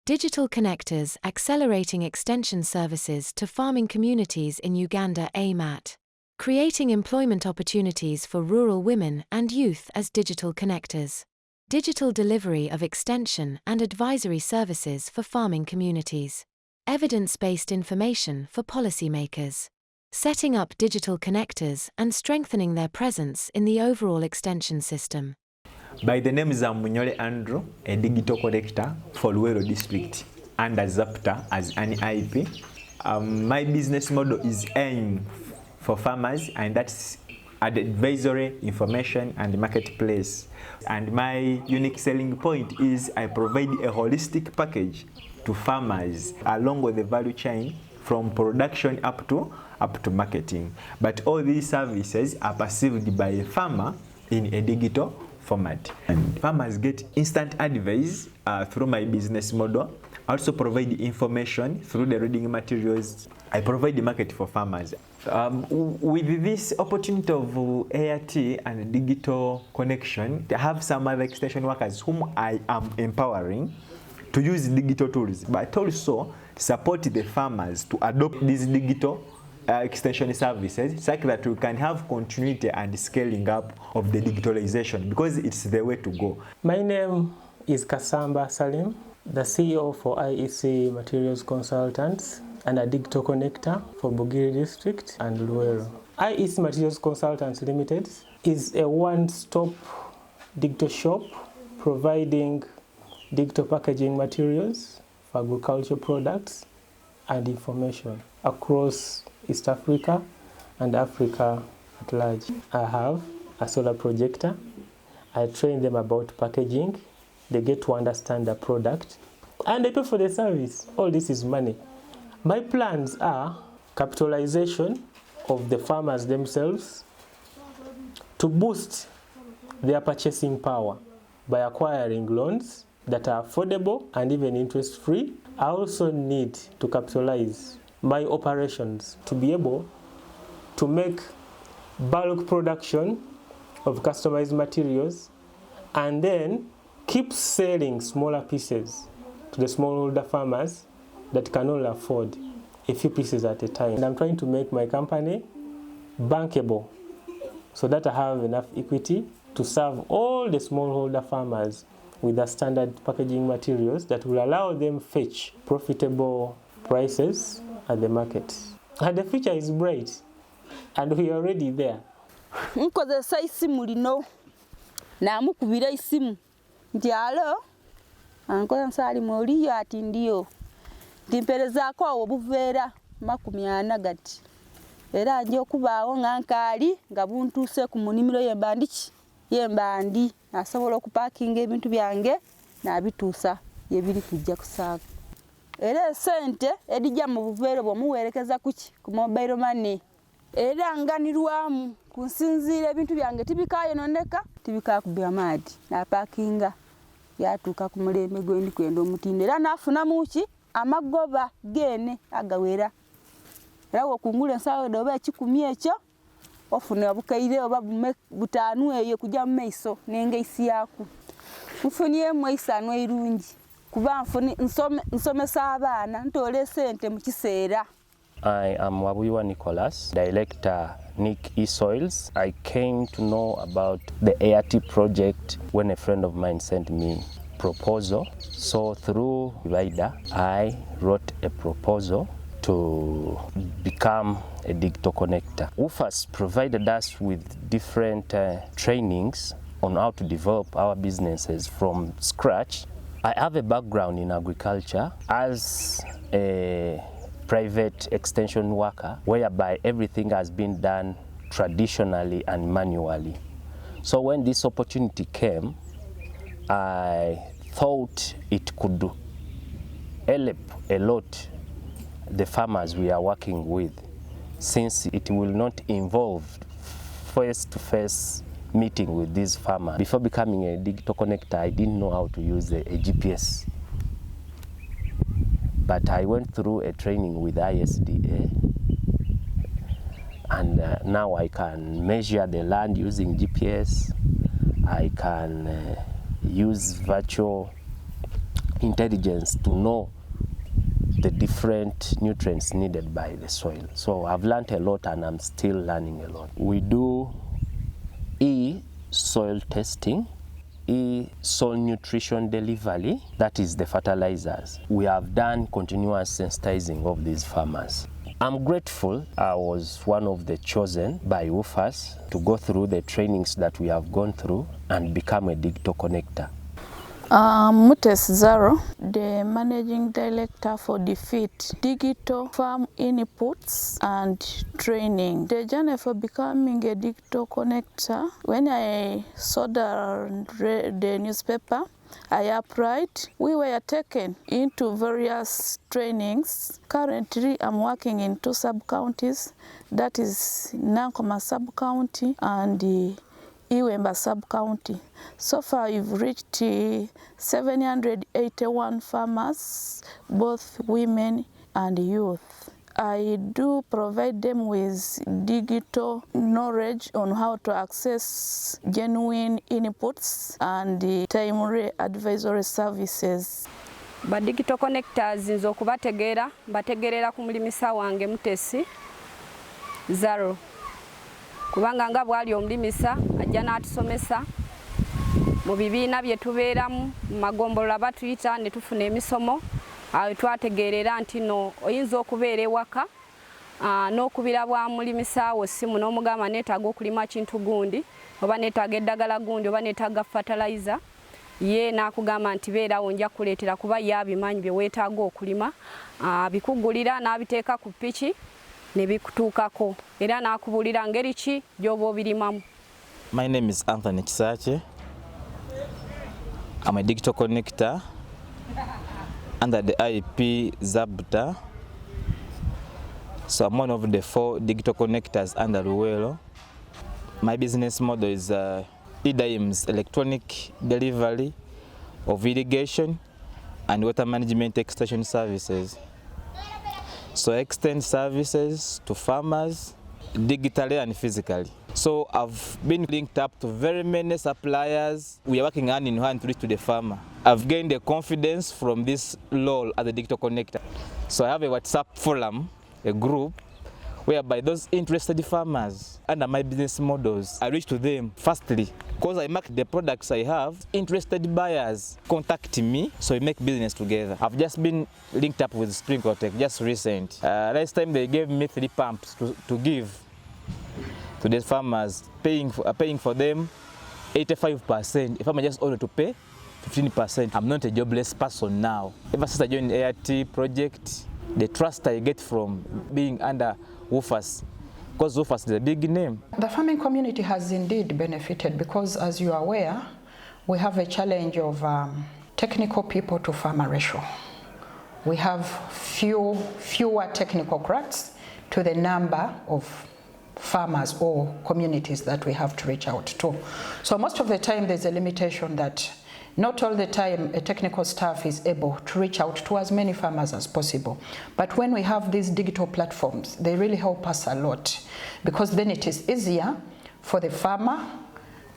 Digital connectors accelerating extension services to farming communities in Uganda aim at creating employment opportunities for rural women and youth as digital connectors. Digital delivery of extension and advisory services for farming communities. Evidence-based information for policymakers. Setting up digital connectors and strengthening their presence in the overall extension system. By the name is Munyole Andrew, a digital collector for Luwero district under ZAPTA as an IP. My business model is aimed for farmers, and that's advisory, information, and marketplace. And my unique selling point is I provide a holistic package to farmers along with the value chain from production up to marketing. But all these services are perceived by a farmer in a digital format. And farmers get instant advice through my business model. I also provide information through the reading materials. I provide the market for farmers. With this opportunity of ART and digital connection, I have some other extension workers whom I am empowering to use digital tools, but also support the farmers to adopt these digital extension services such that we can have continuity and scaling up of the digitalization, because it's the way to go. My name is Kasamba Salim, the CEO for IEC Materials Consultants and a digital connector for Babirye District and Luwero. IEC Materials Consultants Limited is a one-stop digital shop providing digital packaging materials for agricultural products and information across East Africa and Africa at large. I have a solar projector. I train them about packaging. They get to understand the product and they pay for the service. All this is money. My plans are capitalization of the farmers themselves to boost their purchasing power by acquiring loans that are affordable and even interest-free. I also need to capitalize my operations to be able to make bulk production of customized materials and then keep selling smaller pieces to the smallholder farmers that can only afford a few pieces at a time. And I'm trying to make my company bankable so that I have enough equity to serve all the smallholder farmers with the standard packaging materials that will allow them fetch profitable prices at the market. And the future is bright, and we are already there. Nkozesa isimu lino namukubira isimu nti alo ankoza Salim oliyo ati ndiyo timperezaako awo buveera 40 gati era nje okubaawo ngankali nga buntuuse ku munimiro yembandi nasobola okupakinga ebintu byange nabituusa yebiri kujja kusaaga. Era sente edijja mu buveera bwomuwerekeza ku mobile money era nganirwamu kunsinziira ebintu byange tibikayononeka tibikakubya maadi napakinga yatuuka ku mulembe gwendi kwenda omutinde era nafuna muki amagoba gene agawera era wokungula ensawo doba ekikumi ekyo ofuna bukaire oba butaanu eyo kujja mu maiso nengeisi yaku mufuniye mwaisano irungi kuba mfuni nsomesa abaana ntole sente mu kiseera. I am Wabuyiwa Nicholus, Director Nick eSoils. I came to know about the ART project when a friend of mine sent me a proposal. So through Vida, I wrote a proposal to become a digital connector. UFAS provided us with different trainings on how to develop our businesses from scratch. I have a background in agriculture as a private extension worker, whereby everything has been done traditionally and manually. So when this opportunity came, I thought it could help a lot the farmers we are working with, since it will not involve face-to-face meeting with these farmers. Before becoming a digital connector, I didn't know how to use a GPS. But I went through a training with ISDA, and now I can measure the land using GPS. I can use virtual intelligence to know the different nutrients needed by the soil. So I've learned a lot and I'm still learning a lot. We do soil testing, soil nutrition delivery, that is the fertilizers. We have done continuous sensitizing of these farmers. I'm grateful I was one of the chosen by WFAS to go through the trainings that we have gone through and become a digital connector. Mutesi Zalo, the Managing Director for DFIT, Digital Farm Inputs and Training. The journey for becoming a digital connector, when I saw the newspaper, I applied. We were taken into various trainings. Currently, I'm working in 2 sub-counties, that is Nankoma sub-county and Iwemba sub-county. So far, we've reached 781 farmers, both women and youth. I do provide them with digital knowledge on how to access genuine inputs and timely advisory services. Ba digital connectors nzo kubategeera bategerera ku mulimisa wange Mutesi Zalo. Kubanga nga bwali omulimisa ajja n'atusomesa mu bibiina bye tubeeramu mu magombolola batuyita ne tufuna emisomo awo twategeerera nti no oyinza okubeera ewaka n'okubira bwa mulimisa wo simu n'omugamba neetaaga okulima kintu gundi oba neetaaga eddagala gundi oba neetaaga fertilizer ye n'akugamba nti beerawo nja kuleetera kuba ye abimanyi bye weetaaga okulima bikugulira n'abiteeka ku piki ne bikutuukako era n'akubulira ngeri ki gy'oba obirimamu. My name is Anthony Kisache. I'm a digital connector under the IEP ZABTA. So I'm one of the 4 digital connectors under Luwero. My business model is EDIM's electronic delivery of irrigation and water management extension services. So I extend services to farmers digitally and physically. So I've been linked up to very many suppliers. We are working hand in hand to reach to the farmer. I've gained the confidence from this role as a digital connector. So I have a WhatsApp forum, a group, whereby those interested farmers under my business models, I reach to them firstly because I market the products I have. Interested buyers contact me, so we make business together. I've just been linked up with Sprinkle Tech just recent. Last time they gave me 3 pumps to give to the farmers, paying for them 85%. If I'm just ordered to pay 15%, I'm not a jobless person now. Ever since I joined the ART project, the trust I get from being under WFAS, because WFAS is a big name. The farming community has indeed benefited because, as you are aware, we have a challenge of technical people to farmer ratio. We have fewer technical cracks to the number of farmers or communities that we have to reach out to. So most of the time there's a limitation that not all the time a technical staff is able to reach out to as many farmers as possible. But when we have these digital platforms, they really help us a lot because then it is easier for the farmer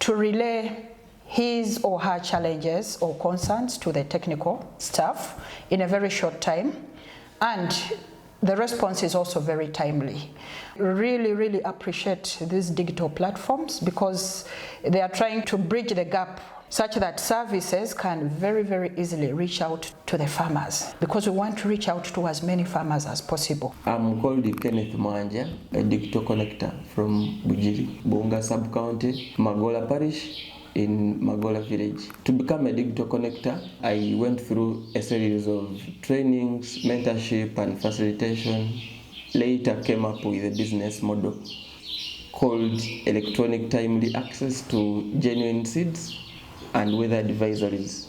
to relay his or her challenges or concerns to the technical staff in a very short time, and the response is also very timely. Really appreciate these digital platforms because they are trying to bridge the gap such that services can very easily reach out to the farmers because we want to reach out to as many farmers as possible. I'm called Kenneth Mwanja, a digital connector from Bujiri, Bunga sub-county, Magola parish in Magola village. To become a digital connector, I went through a series of trainings, mentorship and facilitation. Later came up with a business model called electronic timely access to genuine seeds and weather advisories,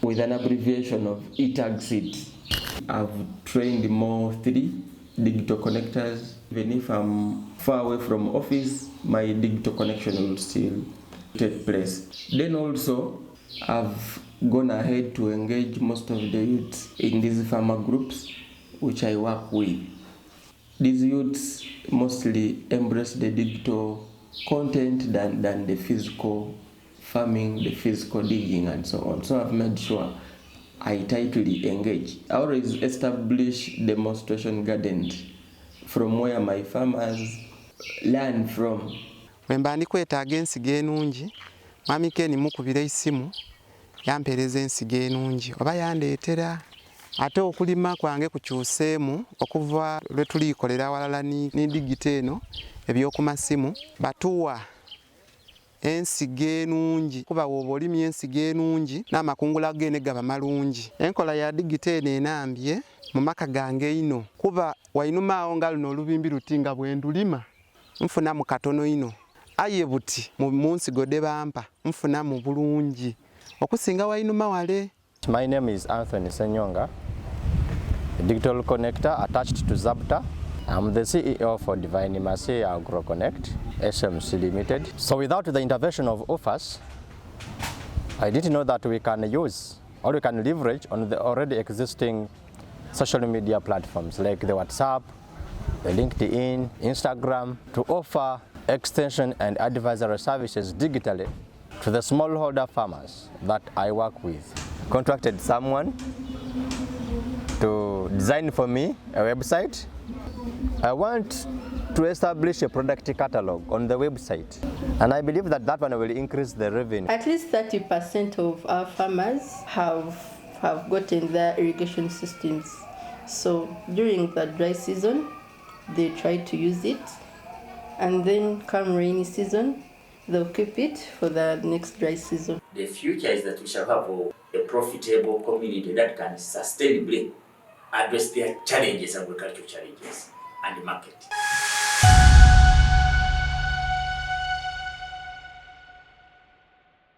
with an abbreviation of ETAG seeds. I've trained more 3 digital connectors. Even if I'm far away from office, my digital connection will still take place. Then also, I've gone ahead to engage most of the youths in these farmer groups which I work with. These youths mostly embrace the digital content than the physical farming, the physical digging and so on. So I've made sure I tightly engage. I always establish demonstration gardens from where my farmers learn from. Wemba ndikwetaaga ensigo ennungi, Mami Ken mukubira isimu yampeereza ensigo ennungi oba yandeetera. Ate okulima kwange kukyuseemu okuva lwe tulikolera awalala ni digito eno eby'oku masimu batuwa ensigo ennungi kuba woba olimye ensigo ennungi n'amakungula gene gaba malungi. Enkola ya digito eno enambye mu maka gange ino kuba wainumaawo nga luno olubimbi luti nga bwe ndulima nfunamu katono ino aye buti mu nsigo de bampa nfunamu bulungi okusinga wainuma wale. My name is Anthony Ssenyonga, a digital connector attached to Zabta. I'm the CEO for Divine Mercy Agro Connect, SMC Limited. So without the intervention of OFAS, I didn't know that we can use or we can leverage on the already existing social media platforms like the WhatsApp, the LinkedIn, Instagram, to offer extension and advisory services digitally to the smallholder farmers that I work with. Contracted someone to design for me a website. I want to establish a product catalog on the website, and I believe that that one will increase the revenue. At least 30% of our farmers have gotten their irrigation systems. So during the dry season, they try to use it, and then come rainy season, they'll keep it for the next dry season. The future is that we shall have a profitable community that can sustainably address their challenges, agricultural challenges, and the market.